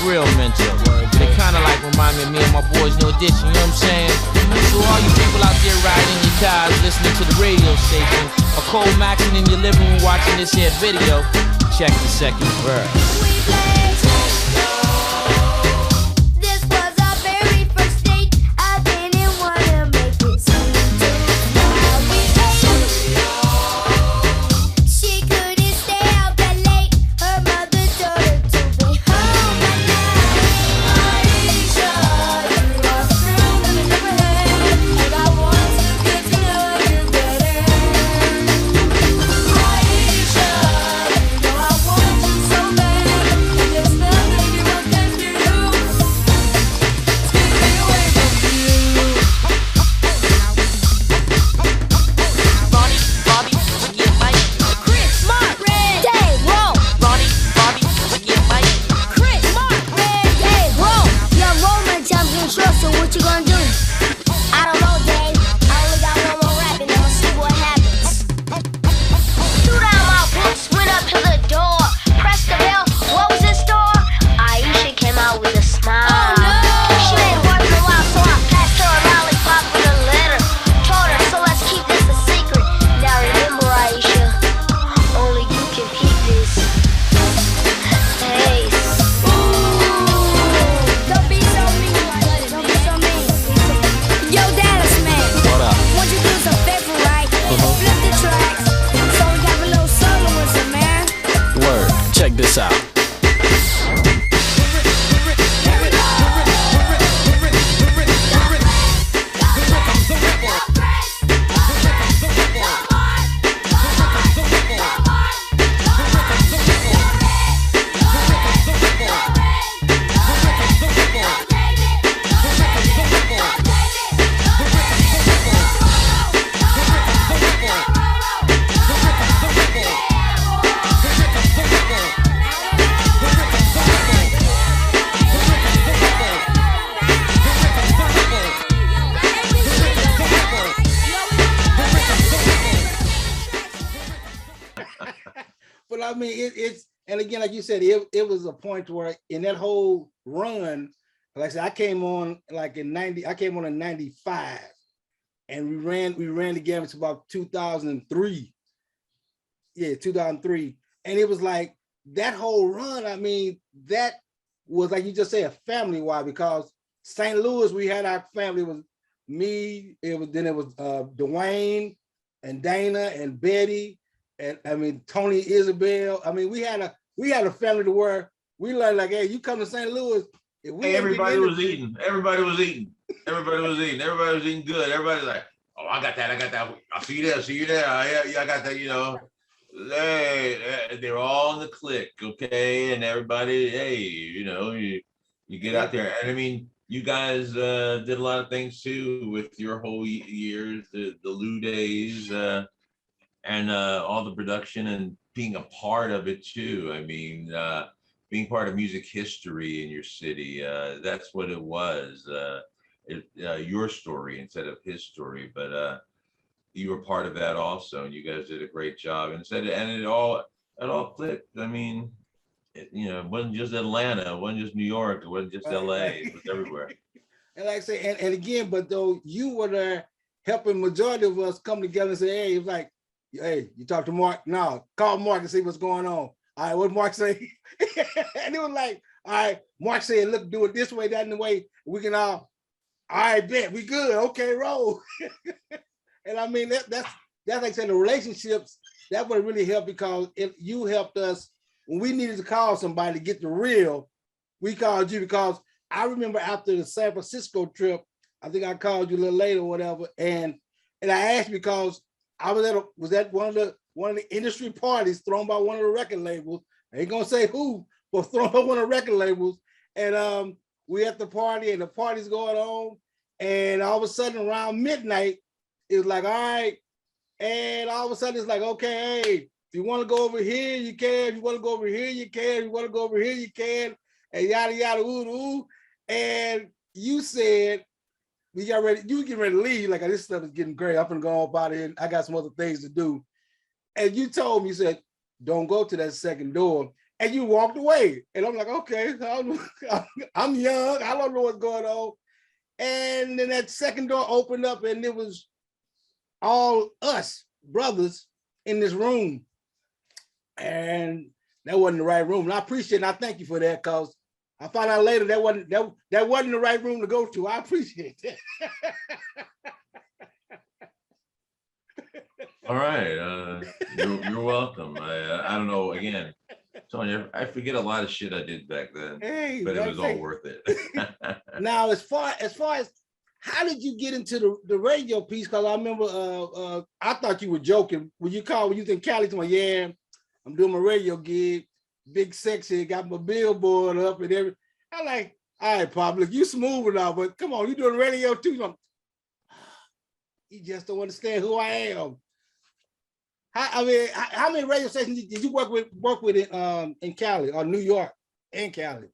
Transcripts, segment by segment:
real mental. They kinda like remind me of me and my boys, No Addition, you know what I'm saying? So all you people out there riding your cars, listening to the radio station, or cold maxing in your living room watching this here video, check the second verse. I mean, it's, and again, like you said, it was a point where in that whole run, like I said, I came on like in 90, I came on in 95, and we ran the game to about 2003. Yeah, 2003. And it was like that whole run, I mean, that was, like you just said, family wide, because St. Louis, we had our family, it was me, it was Dwayne and Dana and Betty, and I mean Tony, Isabel. I mean, we had a family to where we learned, like, hey, you come to St. Louis. Hey, everybody was eating. Everybody was eating. Everybody was eating. Everybody was eating good. Everybody's like, oh, I got that. I got that. I'll see you there. See you there. Yeah, I got that. You know, they're all in the clique, okay? And everybody, hey, you know, you get out there. And I mean, you guys did a lot of things too with your whole years, the Lou days, and all the production and being a part of it too. I mean, being part of music history in your city, that's what it was. Your story instead of his story, but you were part of that also, and you guys did a great job. And it all clicked. I mean, it wasn't just Atlanta, it wasn't just New York, it wasn't just LA, it was everywhere. And like I say, and again, but though you were there helping majority of us come together and say, hey, it's like, hey, you talk to Mark? No, call Mark and see what's going on. All right, what Mark say? And it was like, all right, Mark said, look, do it this way, that, and the way. We can all right, bet, we good. Okay, roll. And I mean, that's like I said, the relationships, that would really help, because you helped us when we needed to call somebody to get the real. We called you, because I remember after the San Francisco trip, I think I called you a little later or whatever, and I asked because I was at one of the industry parties thrown by one of the record labels. I ain't gonna say who, but thrown by one of the record labels. And we at the party, and the party's going on, and all of a sudden around midnight, it was like, all right. And all of a sudden it's like, okay, hey, if you want to go over here, you can. If you want to go over here, you can. If you want to go over here, you can. And yada, yada, ooh, ooh. And you said, we got ready, you getting ready to leave. Like, this stuff is getting great. I'm gonna go up out of here. I got some other things to do. And you told me, you said, don't go to that second door. and you walked away. And I'm like, okay, I'm young. I don't know what's going on. And then that second door opened up and it was all us brothers in this room. And that wasn't the right room. And I appreciate it. And I thank you for that, because I found out later that wasn't the right room to go to. I appreciate that. All right, you're welcome. I don't know. Again, Tony, I forget a lot of shit I did back then, Hey, but it was all worth it. now, as far as how did you get into the radio piece? Because I remember I thought you were joking when you was in Cali. To my, yeah, I'm doing my radio gig, big sexy, got my billboard up and everything. I'm like, all right, Public, you smooth now, but come on, you doing radio too? You just don't understand who I am. How many radio stations did you work with in Cali or New York and Cali?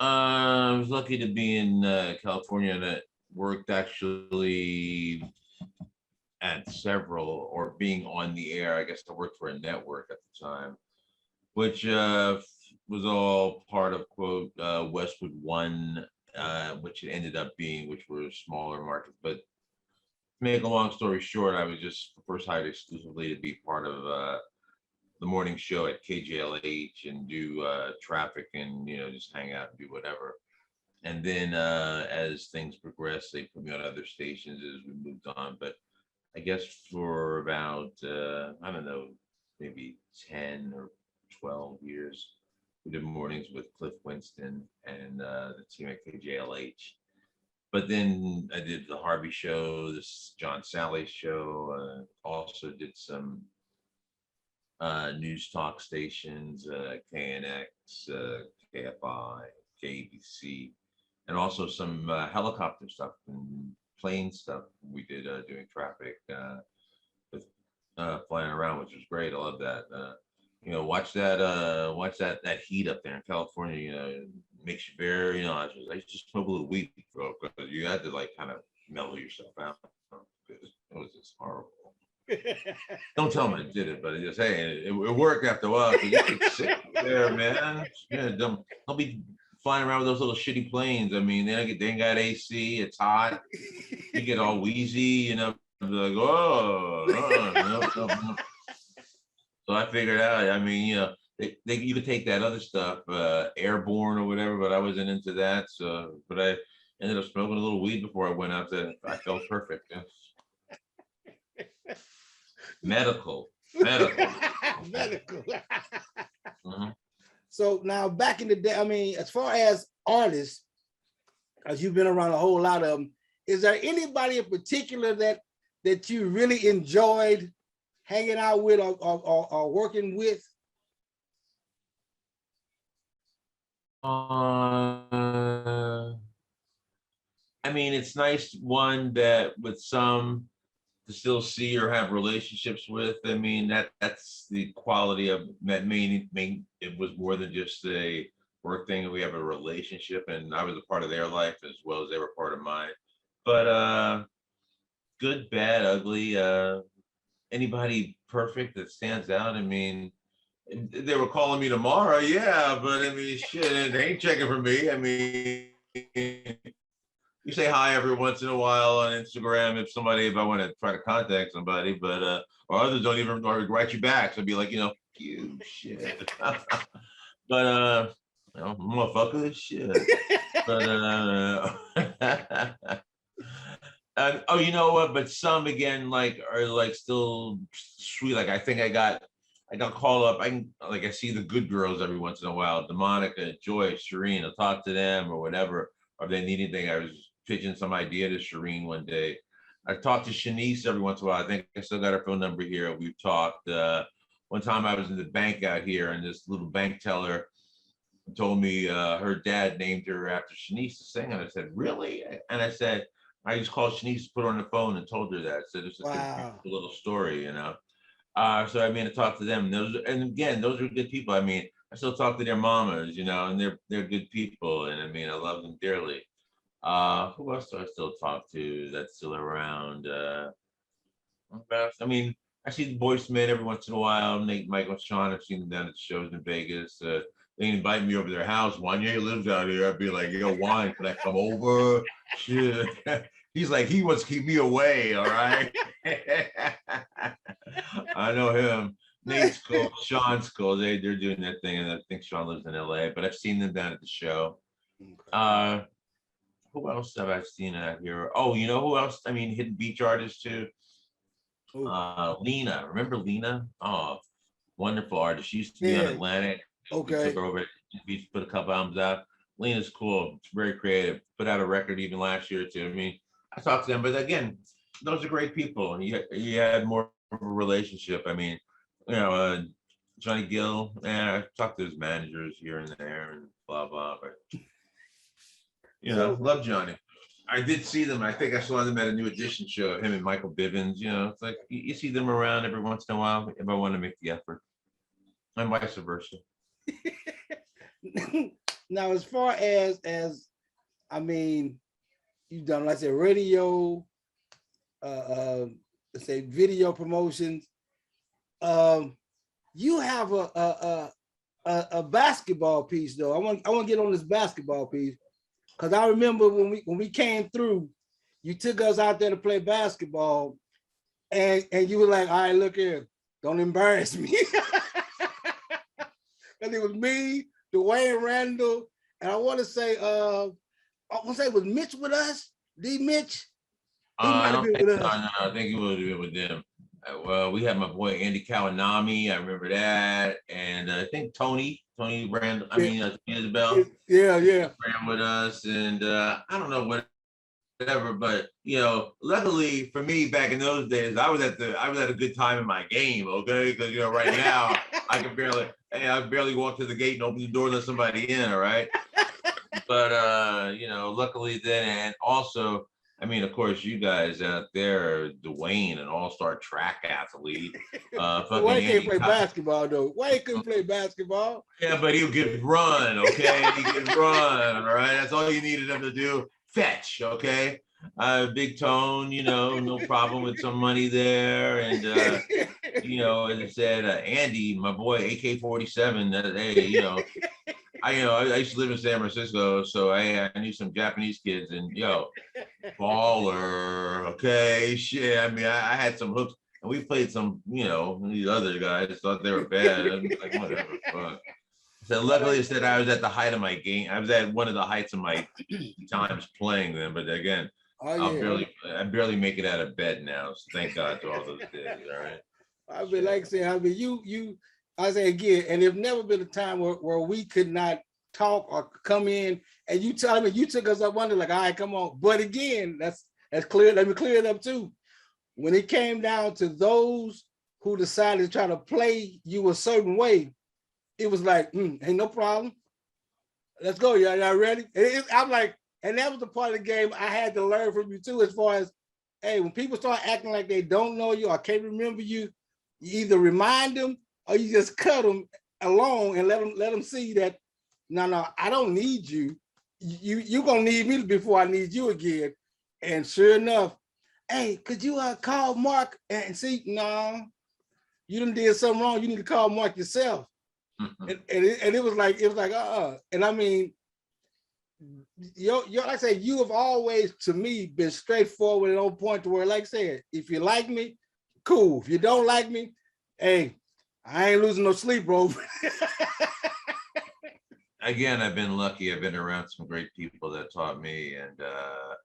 I was lucky to be in California, and I worked actually at several, or being on the air. I guess I worked for a network at the time, which was all part of, quote, Westwood One, which it ended up being, which were smaller markets. But to make a long story short, I was just first hired exclusively to be part of the morning show at KJLH and do traffic and, just hang out and do whatever. And then as things progressed, they put me on other stations as we moved on. But I guess for about, I don't know, maybe 10 or 12 years, we did mornings with Cliff Winston and the team at KJLH. But then I did the Harvey Show, this John Sally show, also did some news talk stations, KNX, KFI, KABC, and also some helicopter stuff and plane stuff we did doing traffic with flying around, which was great. I love that. Watch that heat up there in California. Makes you very, I used to smoke a little weed, bro, because you had to like kind of mellow yourself out. Because it was just horrible. Don't tell me I did it, but just hey, it worked after a while. You get sick there, man. Yeah, don't be flying around with those little shitty planes. I mean, they ain't got AC. It's hot. You get all wheezy, like, no. So I figured out. I mean, you could take that other stuff, airborne or whatever, but I wasn't into that. So, but I ended up smoking a little weed before I went out there. I felt perfect. Yeah. Medical. Mm-hmm. So now back in the day, I mean, as far as artists, as you've been around a whole lot of them, is there anybody in particular that you really enjoyed hanging out with or working with? I mean, it's nice, one, that with some to still see or have relationships with. I mean, that's the quality of that. Meaning it was more than just a work thing. We have a relationship, and I was a part of their life as well as they were part of mine. But good, bad, ugly, anybody perfect that stands out. I mean, they were calling me tomorrow, yeah, but I mean, shit, they ain't checking for me. I mean, you say hi every once in a while on Instagram if I want to try to contact somebody, but or others don't even write you back. So I'd be like, you shit. But motherfucker, shit. But oh, you know what? But some again are like still sweet. Like I think I got called up. I see the good girls every once in a while. DeMonica, Joy, Shireen. I'll talk to them or whatever. Or if they need anything, I was pitching some idea to Shireen one day. I talked to Shanice every once in a while. I think I still got her phone number here. We've talked. One time I was in the bank out here, and this little bank teller told me her dad named her after Shanice the singer. And I said, really? And I said, I just called Shanice, put her on the phone, and told her that. So this is a little story, So I mean, I talked to them. Those are good people. I mean, I still talk to their mamas, and they're good people, and I mean, I love them dearly. Who else do I still talk to that's still around? I mean, I see the Boy Smith every once in a while. Nate, Michael, Sean, I've seen them down at shows in Vegas. They invite me over to their house. Wanye lives out here. I'd be like, yo, Wanye, can I come over? Shit. He's like, he wants to keep me away, all right? I know him. Nate's cool. Sean's cool. They're doing that thing, and I think Sean lives in LA, but I've seen them down at the show. Who else have I seen out here? Oh, you know who else? I mean, Hidden Beach artists too. Lena. Remember Lena? Oh, wonderful artist. She used to be on Atlantic. Okay. We took her over at Beach, put a couple albums out. Lena's cool. It's very creative. Put out a record even last year too. I mean, I talked to them, but again, those are great people. And you had more of a relationship. I mean, you know, Johnny Gill, and I talked to his managers here and there and blah, blah, but you know, love Johnny. I did see them. I think I saw them at a New Edition show, him and Michael Bivins. You know, it's like you see them around every once in a while if I want to make the effort, and vice versa. Now, as far as I mean, you've done, like I said, radio, let's say video promotions. You have a basketball piece though. I want to get on this basketball piece because I remember when we came through, you took us out there to play basketball, and you were like, "All right, look here, don't embarrass me." And it was me, Dwayne Randall, and I want to say was Mitch with us? D Mitch? I don't think so. No, I think he would have been with them. Well, we had my boy Andy Kawanami. I remember that, and I think Tony Randall. I mean, Isabel. Yeah. Ran with us, and I don't know whatever, but you know, luckily for me, back in those days, I was at a good time in my game. Okay, because you know, right now I barely walk to the gate and open the door and let somebody in. All right, but you know, luckily then, and also. I mean, of course, you guys out there, Dwayne, an all-star track athlete. Why he can't play basketball, though? Why he couldn't play basketball? Yeah, but he'll get run, okay? He can run, all right? That's all you needed him to do. Fetch, okay? Big Tone, you know, no problem with some money there. And, you know, as I said, Andy, my boy, AK-47, hey, you know, I used to live in San Francisco, so I knew some Japanese kids, and yo, baller, okay, shit. I mean, I had some hooks, and we played some, you know, these other guys thought they were bad. I was like, whatever, fuck. So luckily, I said I was at the height of my game. I was at one of the heights of my times playing them, but again, I barely make it out of bed now. So thank God to all those days. All right. I mean, like I said, I mean, I say again, and there's never been a time where we could not talk or come in, and you tell me you took us up under, like, all right, come on. But again, that's clear. Let me clear it up too. When it came down to those who decided to try to play you a certain way, it was like, ain't no problem. Let's go. Y'all ready? I'm like, and that was the part of the game I had to learn from you too, as far as, hey, when people start acting like they don't know you or can't remember you, you either remind them or you just cut them along and let them see that, no, I don't need you. You're gonna need me before I need you again. And sure enough, hey, could you call Mark and see? No, you done did something wrong. You need to call Mark yourself. Mm-hmm. And it was like, And I mean, like I say, you have always, to me, been straightforward and on point to where, like I said, if you like me, cool. If you don't like me, hey, I ain't losing no sleep, bro. Again, I've been lucky. I've been around some great people that taught me, and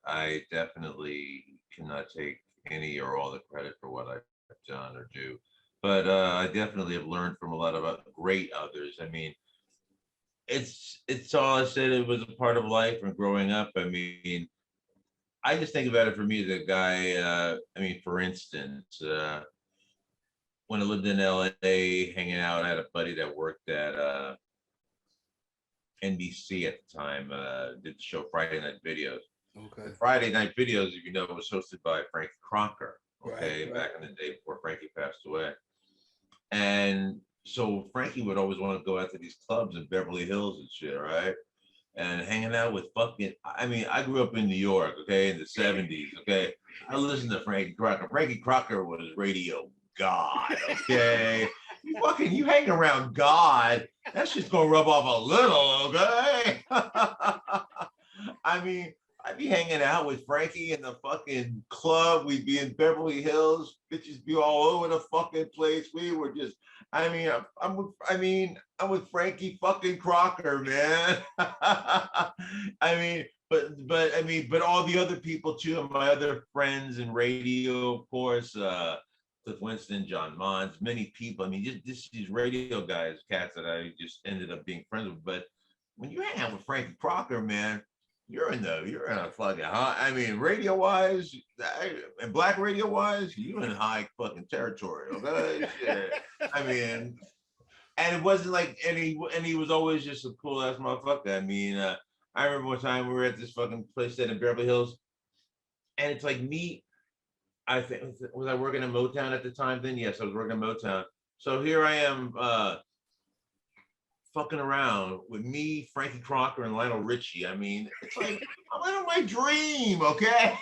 I definitely cannot take any or all the credit for what I've done or do. But I definitely have learned from a lot of great others. I mean, it's all I said. It was a part of life and growing up. I mean, I just think about it for me as a guy. I mean, for instance, when I lived in LA, hanging out, I had a buddy that worked at NBC at the time, did the show Friday Night Videos. Okay. Friday Night Videos, if you know, was hosted by Frankie Crocker. Okay, right. Back in the day before Frankie passed away. And so Frankie would always want to go out to these clubs in Beverly Hills and shit, right? And hanging out with I mean, I grew up in New York, okay, in the 70s, okay? I listened to Frankie Crocker. Frankie Crocker was radio God, okay? You hang around God, that's just gonna rub off a little, okay? I mean, I'd be hanging out with Frankie in the fucking club. We'd be in Beverly Hills. Bitches be all over the fucking place. We were just, I'm with Frankie fucking Crocker, man. But all the other people too, and my other friends in radio, of course, Cliff Winston, John Mons, many people. I mean, just these radio guys, cats that I just ended up being friends with. But when you hang out with Frankie Crocker, man, you're in a fucking high. I mean, radio wise, and black radio wise, you're in high fucking territory. Okay, shit. I mean, and it wasn't like, and he was always just a cool ass motherfucker. I mean, I remember one time we were at this fucking place set in Beverly Hills, and it's like me. I think, was I working in Motown at the time then? Yes, I was working in Motown. So here I am, fucking around with me, Frankie Crocker, and Lionel Richie. I mean, it's like, I'm living my dream, okay?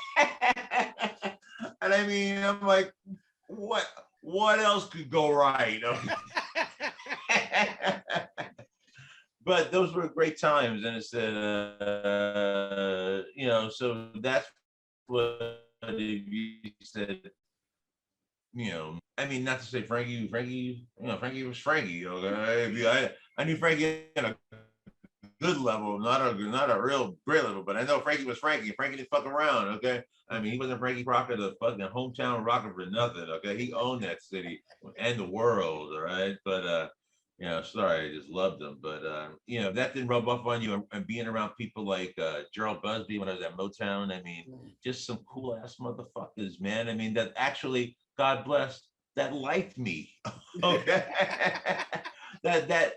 And I mean, I'm like, what else could go right? But those were great times, and it's so that's what you said. I mean, not to say Frankie, Frankie was Frankie. Okay, I knew Frankie at a good level, not a real great level, but I know Frankie was Frankie. Frankie didn't fuck around. Okay, I mean, he wasn't Frankie Crocker, the fucking hometown rocker for nothing. Okay, he owned that city and the world. All right, but sorry, I just loved him. But that didn't rub off on you, and being around people like Gerald Busby when I was at Motown. I mean, just some cool ass motherfuckers, man. I mean, that actually, God bless, that liked me. Okay. that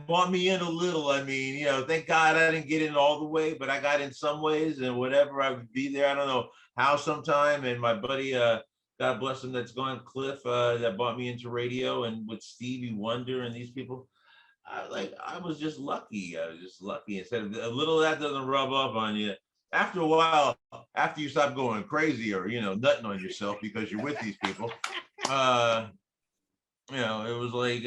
brought me in a little. I mean, thank God I didn't get in all the way, but I got in some ways, and whatever, I would be there. I don't know how sometime. And my buddy, God bless him, that's gone, Cliff, that brought me into radio, and with Stevie Wonder and these people, I was just lucky. And said a little of that doesn't rub off on you. After a while, after you stop going crazy or nutting on yourself because you're with these people, it was like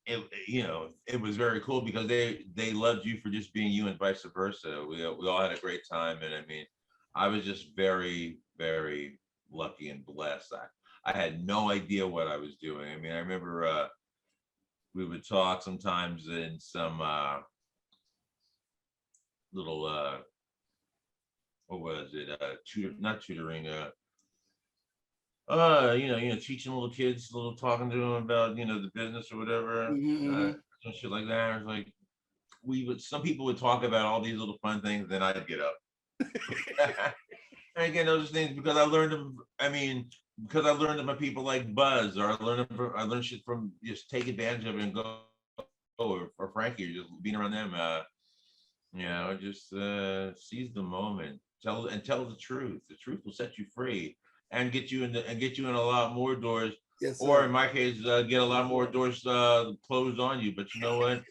it was very cool because they loved you for just being you and vice versa. We all had a great time, and I mean, I was just very, very lucky and blessed. I had no idea what I was doing. I mean, I remember we would talk sometimes in some little what was it? Not tutoring. Teaching little kids, talking to them about the business or whatever, some shit like that. It's like some people would talk about all these little fun things, then I'd get up. And again, those things because I learned them. I mean, because I learned them from people like Buzz, or I learned shit from just take advantage of it and go, or Frankie, or just being around them. Just seize the moment, tell the truth. The truth will set you free and get you in a lot more doors. Yes, or in my case, get a lot more doors closed on you. But you know what?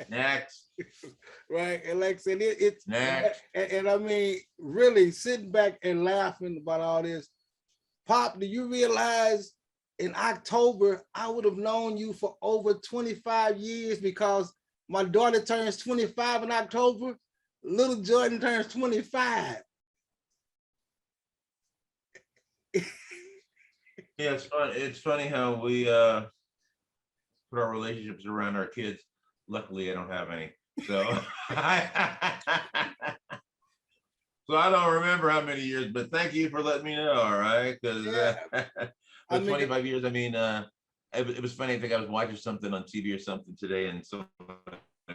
Next. Right, and like I said, it's next. And I mean, really sitting back and laughing about all this. Pop, do you realize in October I would have known you for over 25 years because my daughter turns 25 in October. Little Jordan turns 25. Yeah, it's funny how we put our relationships around our kids. Luckily, I don't have any, so so I don't remember how many years. But thank you for letting me know. All right, because 25 years. I mean, it was funny. I think I was watching something on TV or something today, and someone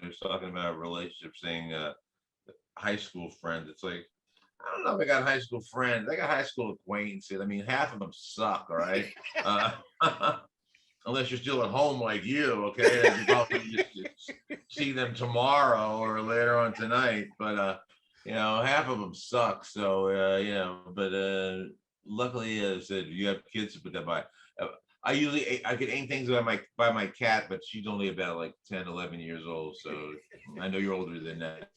was talking about relationships, saying high school friends. It's like, I don't know if I got high school friends. I got high school acquaintances. I mean, half of them suck, all right? Unless you're still at home like you, okay? And you probably just see them tomorrow or later on tonight. But, half of them suck. So, but luckily, as I said, you have kids to put that by. I could aim things by my cat, but she's only about like 10, 11 years old. So I know you're older than that.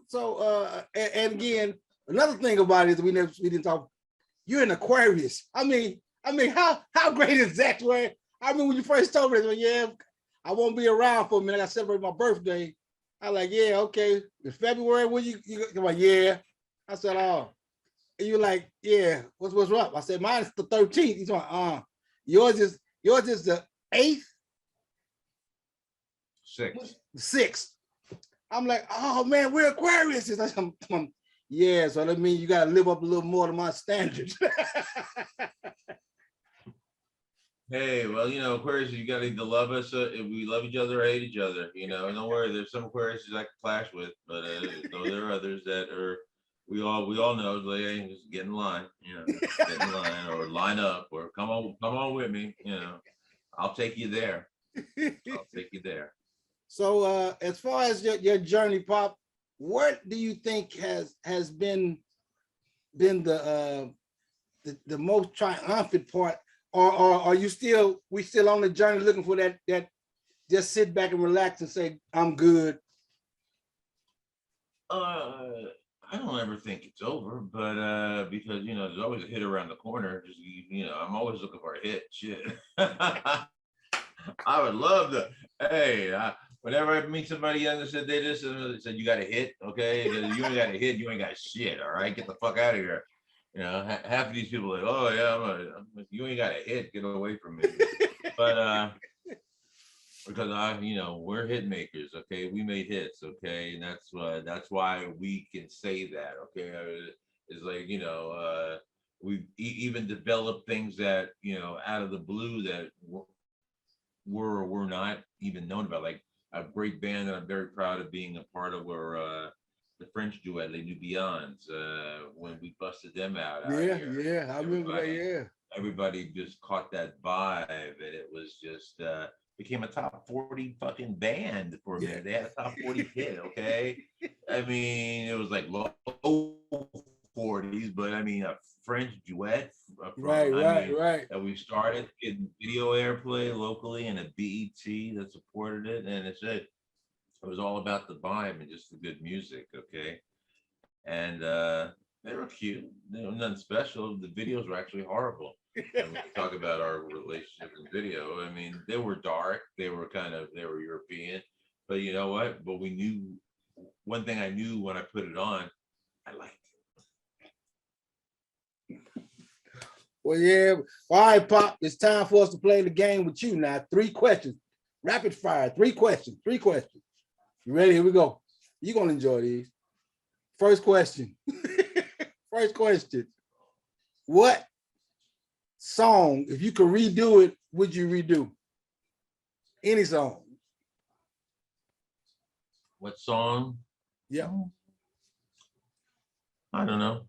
So, and again, another thing about it is we didn't talk. you're an Aquarius. I mean, how great is that? Where I mean, when you first told me, yeah, I won't be around for a minute. I celebrate my birthday. I like, yeah, okay. In February, when you come like, yeah. I said, oh, and you're like, yeah, what's up? I said, mine's the 13th. He's like, yours is the 8th? 6th. I'm like, oh man, we're Aquarius. Yeah, so that means you gotta live up a little more to my standards. Hey, well, you know, Aquarius, you gotta either love us, if we love each other or hate each other. You know, don't worry, there's some Aquarius I can clash with, but there are others that are. We all know, like, hey, just get in line, you know, get in line or line up or come on with me, you know, I'll take you there. I'll take you there. So as far as your journey, Pop, what do you think has been the most triumphant part, or are we still on the journey looking for that just sit back and relax and say, I'm good? I don't ever think it's over, but because, you know, there's always a hit around the corner. Just, you know, I'm always looking for a hit. Shit. I would love to. Hey, whenever I meet somebody young that said they just said you got a hit, okay? You ain't got a hit, you ain't got shit. All right, get the fuck out of here. You know, half of these people are like, oh yeah, you ain't got a hit, get away from me. But because you know, we're hit makers, okay? We made hits, okay, and that's why we can say that, okay? It's like, you know, we even developed things that, you know, out of the blue that were or were not even known about, like a great band that I'm very proud of being a part of were the French duet Les Nubiyons, when we busted them out. Yeah, I remember that. Yeah, everybody just caught that vibe, and it was just became a top 40 fucking band for a minute. They had a top 40 hit, okay? I mean, it was like low 40s, but I mean, a French duet from, right. that we started getting video airplay locally and a BET that supported it, and it was all about the vibe and just the good music, okay? And they were cute, you know, nothing special. The videos were actually horrible. And we talk about our relationship in video. I mean, they were dark, they were European, but you know what? But we knew, one thing I knew when I put it on, I liked it. Well, yeah. All right, Pop, it's time for us to play the game with you now. 3 questions, rapid fire, 3 questions. You ready? Here we go. You're gonna enjoy these. First question. First question. What song, if you could redo it, would you redo? Any song. What song? Yeah. I don't know.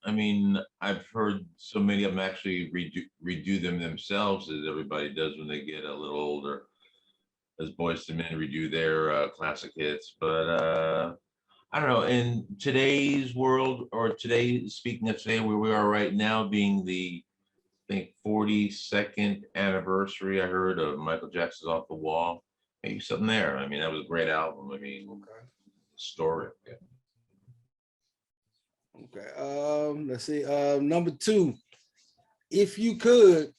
I mean, I've heard so many of them actually redo them themselves, as everybody does when they get a little older, as Boyz II Men redo their classic hits. But I don't know, in today's world, or today, speaking of today, where we are right now, being the, I think, 42nd anniversary, I heard, of Michael Jackson's Off the Wall. Maybe something there. I mean, that was a great album. I mean, historic. Yeah. Okay. Let's see. Number 2. If you could,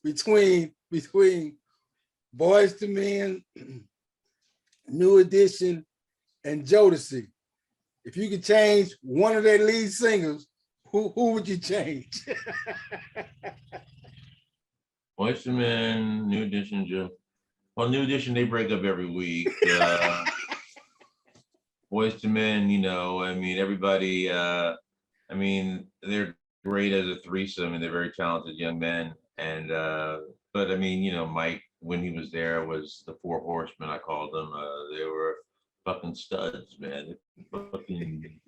between Boyz II Men, New Edition, and Jodeci, if you could change one of their lead singers, who would you change? Boyz II Men, New Edition, Joe. Well, New Edition, they break up every week. Boyz II Men, you know, I mean, everybody, I mean, they're great as a threesome, and they're very talented young men. And, but I mean, you know, Mike, when he was there, was the 4 horsemen, I called them. They were fucking studs, man. Fucking,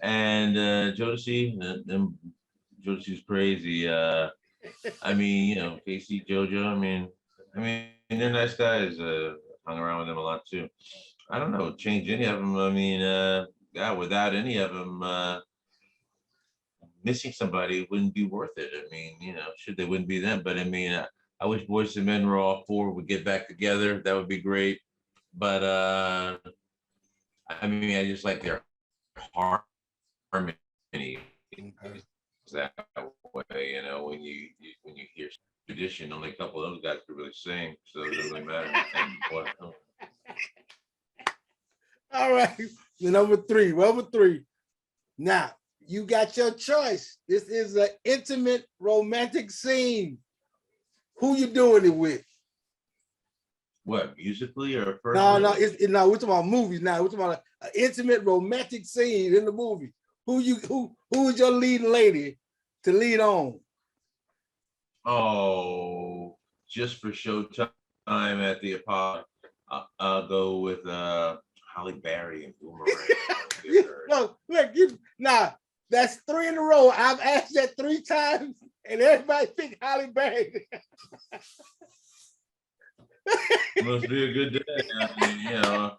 and Jodeci, Jodeci's crazy. I mean, you know, Casey, JoJo, I mean, they're nice guys. Hung around with them a lot too. I don't know, change any of them. I mean, yeah, without any of them, missing somebody wouldn't be worth it. I mean, you know, they wouldn't be them. But I mean, I wish Boyz II Men were all 4 would get back together. That would be great. But I mean, I just like their harmony. that way. You know, when you hear tradition, only a couple of those guys could really sing, so it doesn't really matter. All right, number three. Now you got your choice. This is an intimate romantic scene. Who you doing it with? What, musically or No, no, we're talking about movies now. We're talking about an intimate romantic scene in the movie. Who is your leading lady to lead on? Oh, just for showtime at the Apollo, I'll go with Halle Berry and Boomerang. No, look, now that's 3 in a row. I've asked that 3 times, and everybody picked Halle Berry. Must be a good day. I mean, you know,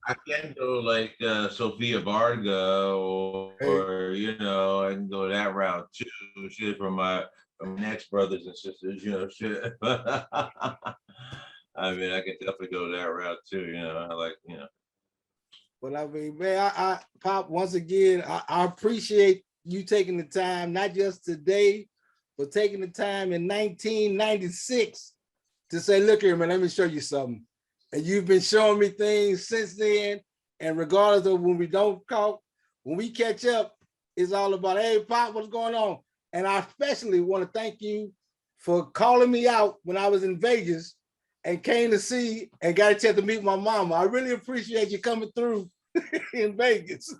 I can go like Sophia Varga, or you know, I can go that route too. Shit from my next brothers and sisters, you know, shit. I mean, I can definitely go that route too. You know, I like, you know. But I mean, man, I Pop, once again, I appreciate you taking the time, not just today, but taking the time in 1996 to say, look here, man, let me show you something. And you've been showing me things since then. And regardless of when we don't talk, when we catch up, it's all about, hey, Pop, what's going on? And I especially want to thank you for calling me out when I was in Vegas and came to see and got a chance to meet my mama. I really appreciate you coming through in Vegas.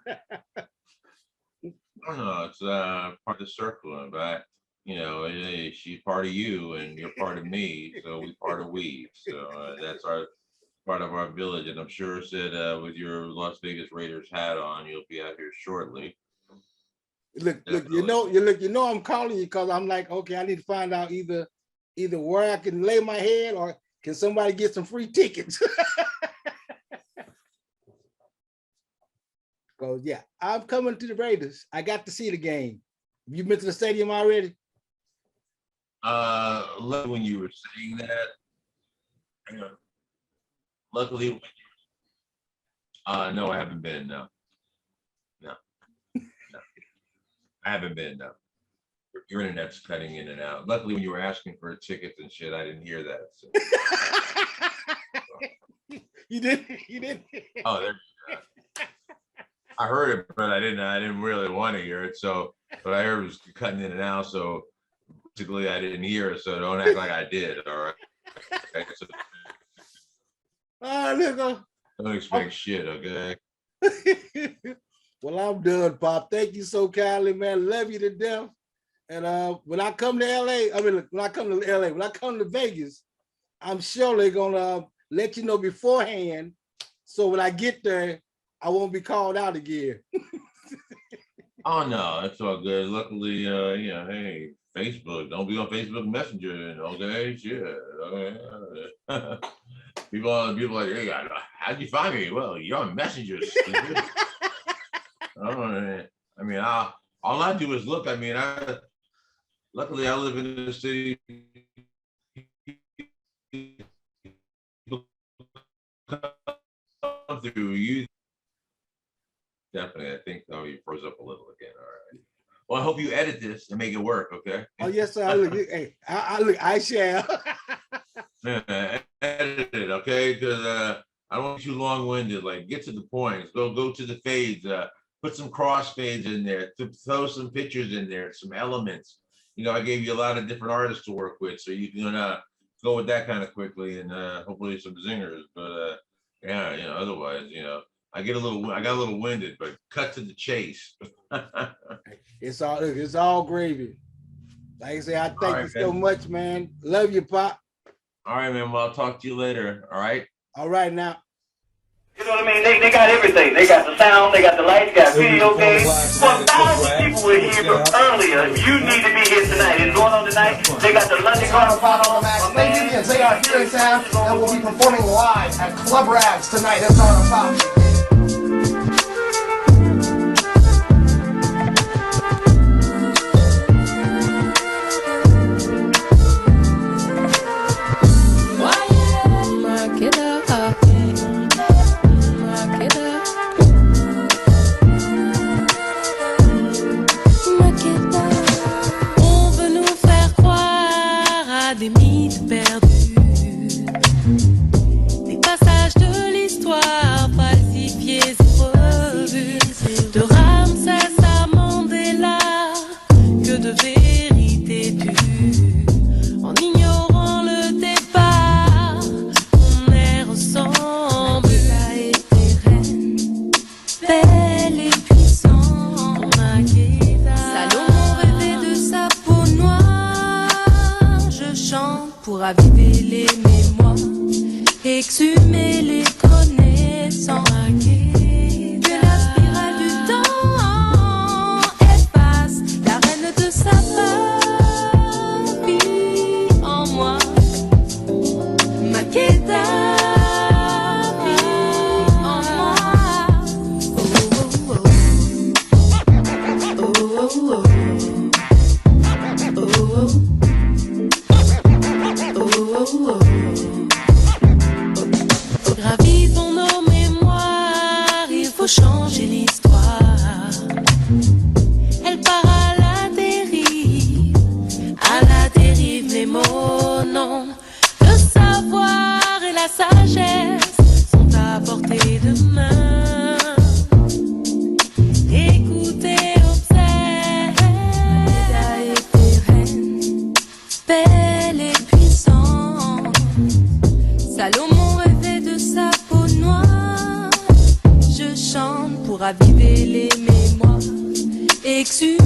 No, it's part of the circle, in fact. You know, she's part of you and you're part of me, so we part of we. So that's our part of our village. And I'm sure, Sid, with your Las Vegas Raiders hat on, you'll be out here shortly. Look, you know, I'm calling you because I'm like, okay, I need to find out either where I can lay my head or can somebody get some free tickets. Because yeah, I'm coming to the Raiders. I got to see the game. You been to the stadium already? When you were saying that, hang on. Luckily, no, I haven't been. No, I haven't been. No, your internet's cutting in and out. Luckily, when you were asking for tickets and shit, I didn't hear that. So. You didn't. Oh, there. I heard it, but I didn't really want to hear it. So, but I heard it was cutting in and out. So, basically, I didn't hear it. So, don't act like I did. All right. Okay, so, don't expect shit. Okay. Well, I'm done, Pop. Thank you so kindly, man. Love you to death. And when I come to LA, when I come to Vegas, I'm sure they're gonna let you know beforehand. So when I get there, I won't be called out again. Oh no, it's all good. Luckily, you know, hey, Facebook, don't be on Facebook Messenger, okay? Shit. Okay. People like, hey, how'd you find me? Well, you're on Messenger. I mean, all I do is look. I mean, luckily I live in the city. Come through you. Definitely, I think you froze up a little again. All right. Well, I hope you edit this and make it work. Okay. Oh yes, sir. I shall. Yeah, edit it, okay? Because I don't want you long-winded. Like, get to the point. Go to the fades. Put some crossfades in there. To throw some pictures in there. Some elements. You know, I gave you a lot of different artists to work with, so you can go with that kind of quickly and hopefully some zingers. But yeah, you know, otherwise, you know, I got a little winded, but cut to the chase. It's all gravy. Like I say, I thank you so much, man. Love you, Pop. All right, man. Well, I'll talk to you later. All right. All right, now. You know what I mean? They got everything. They got the sound, they got the lights, got video games. For thousands of people were here earlier. You need to be here tonight. It's going on tonight. They got the London Carnival. Indians, they are here in town and will be performing live at Club Rags tonight. That's on the top. takes you